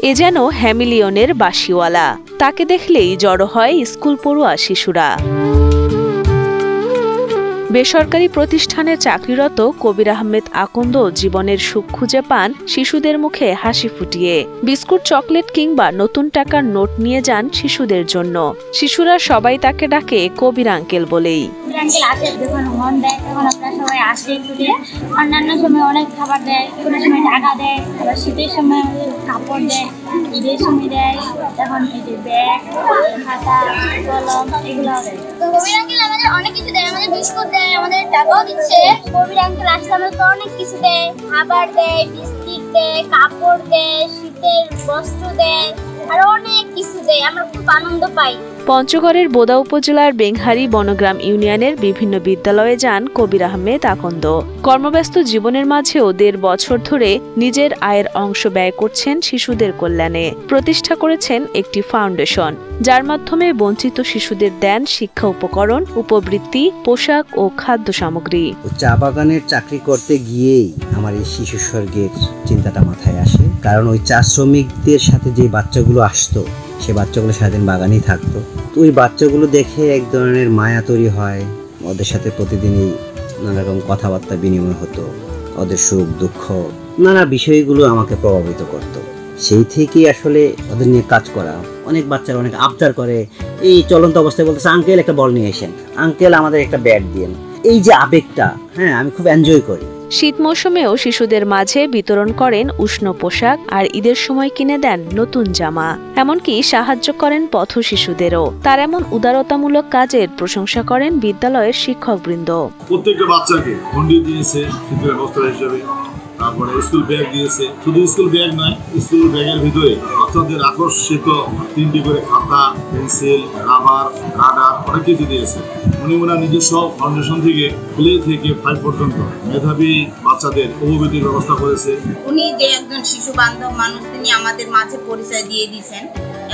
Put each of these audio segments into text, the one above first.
এ যেন হ্যামিলিয়নের বাঁশিওয়ালা। তাকে দেখলেই জড়ো হয় স্কুল পড়ুয়া শিশুরা। বেসরকারি প্রতিষ্ঠানে চাকরিরত কবির আহমেদ আকন্দ জীবনের সুখ খুঁজে পান শিশুদের মুখে হাসি ফুটিয়ে। বিস্কুট, চকলেট কিংবা নতুন টাকার নোট নিয়ে যান শিশুদের জন্য। শিশুরা সবাই তাকে ডাকে কবির আঙ্কেল বলেই। অন্যান্য সময় অনেক খাবার দেয়, কোনো সময় টাকা দেয়, আবার শীতের সময় কাপড় দেয়, ঈদের সময় দেয়, তখন ব্যাগ, খাতা, কলম এগুলো দেয়। কবির আঙ্কেল আমাদের অনেক কিছু দেয়, আমাদের বিস্কুট দেয়, আমাদের টাকাও দিচ্ছে। কবির আঙ্কেল আসলে আমাদের অনেক কিছু দেয়, খাবার দেয়, বিস্কিট দেয়, কাপড় দেয়, শীতের বস্ত্র দেয়, আর অনেক কিছু দেয়। আমরা খুব আনন্দ পাই। পঞ্চগড়ের বোদা উপজেলার বেংহারি বনগ্রাম ইউনিয়নের বিভিন্ন বিদ্যালয়ে যান কবির আহমেদ আকন্দ। কর্মব্যস্ত জীবনের মাঝেও 1.5 বছর ধরে নিজের আয়ের অংশ ব্যয় করছেন শিশুদের কল্যাণে। প্রতিষ্ঠা করেছেন একটি ফাউন্ডেশন, যার মাধ্যমে বঞ্চিত শিশুদের দেন শিক্ষা উপকরণ, উপবৃত্তি, পোশাক ও খাদ্য সামগ্রী। চা বাগানের চাকরি করতে গিয়েই আমার এই শিশু স্বর্গের চিন্তাটা মাথায় আসে। কারণ ওই চা শ্রমিকদের সাথে যে বাচ্চাগুলো আসতো, সে বাচ্চাগুলো সারাদিন বাগানেই থাকতো। তো ওই বাচ্চাগুলো দেখে এক ধরনের মায়া তৈরি হয়। ওদের সাথে প্রতিদিনই নানা রকম কথাবার্তা বিনিময় হতো। ওদের সুখ দুঃখ নানা বিষয়গুলো আমাকে প্রভাবিত করত। সেই থেকেই আসলে ওদের নিয়ে কাজ করা। অনেক বাচ্চারা অনেক আবদার করে, এই চলন্ত অবস্থায় বলতেছে, আঙ্কেল একটা বল নিয়ে এসেন, আঙ্কেল আমাদের একটা ব্যাট দিয়েন। এই যে আবেগটা, আমি খুব এনজয় করি। শীত মৌসুমেও শিশুদের মাঝে বিতরণ করেন উষ্ণ পোশাক, আর ঈদের সময় কিনে দেন নতুন জামা। এমনকি সাহায্য করেন পথ শিশুদেরও। তার এমন উদারতামূলক কাজের প্রশংসা করেন বিদ্যালয়ের শিক্ষকবৃন্দ। প্রত্যেকটা বাচ্চাকে ঘন্ডি দিয়েছে শীতের বস্ত্র হিসেবে, তারপরে স্কুল ব্যাগ দিয়েছে। শুধু স্কুল ব্যাগ নয়, স্কুল ব্যাগের ভিতরে বাচ্চাদের আকর্ষিত 3টি করে খাতা, পেন্সিল, রাবার, রাডার অনেক কিছু দিয়েছে। উনি ওনার নিজস্ব ফাউন্ডেশন থেকে প্লে থেকে 5 পর্যন্ত মেধাবী বাচ্চাদের উপবৃত্তির ব্যবস্থা করেছে। উনি যে একজন শিশু বান্ধব মানুষ, তিনি আমাদের মাঝে পরিচয় দিয়ে দিয়েছেন,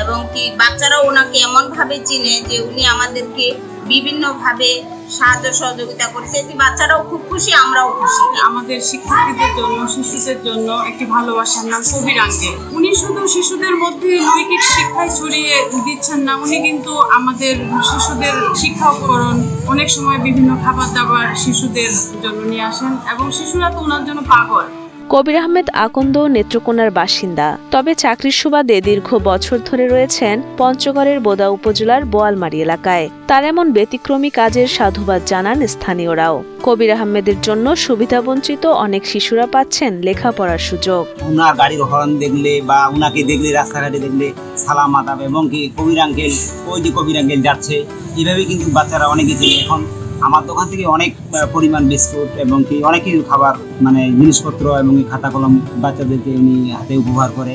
এবং কি বাচ্চারাও ওনাকে এমন ভাবে চিনে যে উনি আমাদেরকে বিভিন্ন ভাবে সাহায্য সহযোগিতা করেছে। বাচ্চারাও খুব খুশি, আমরাও খুশি। আমাদের শিক্ষার্থীদের জন্য, শিশুদের জন্য একটি ভালোবাসার নাম কবির আঙ্কেল। উনি শুধু শিশুদের মধ্যে নৈতিক শিক্ষায় ছড়িয়ে দিচ্ছেন না, উনি কিন্তু আমাদের শিশুদের শিক্ষা উপকরণ, অনেক সময় বিভিন্ন খাবার দাবার শিশুদের জন্য নিয়ে আসেন, এবং শিশুরা তো ওনার জন্য পাগল। কবির আহমেদ আকন্দ নেত্রকোনার বাসিন্দা, তবে চাকরির সুবাদে দীর্ঘ বছর ধরে রয়েছেন পঞ্চগড়ের বোদা উপজেলার বোয়ালমারী এলাকায়। তার এমন ব্যতিক্রমী কাজের সাধুবাদ জানান স্থানীয়রাও। কবির আহমেদের জন্য সুবিধাবঞ্চিত অনেক শিশুরা পাচ্ছেন লেখাপড়ার সুযোগ। ওনার গাড়ির হর্ন দেখলে বা ওনাকে দেখলে, রাস্তাঘাটে দেখলে সালাম আদাব, এবং কি কবির আঙ্কেল, ওই যে কবির আঙ্কেল যাচ্ছে, এইভাবে কিন্তু বাচ্চারা অনেকে চিনে। এখন আমার দোকান থেকে অনেক পরিমাণ বিস্কুট এবং কি অনেক কিছু খাবার, জিনিসপত্র এবং খাতা কলম বাচ্চাদেরকে উনি হাতে উপহার করে।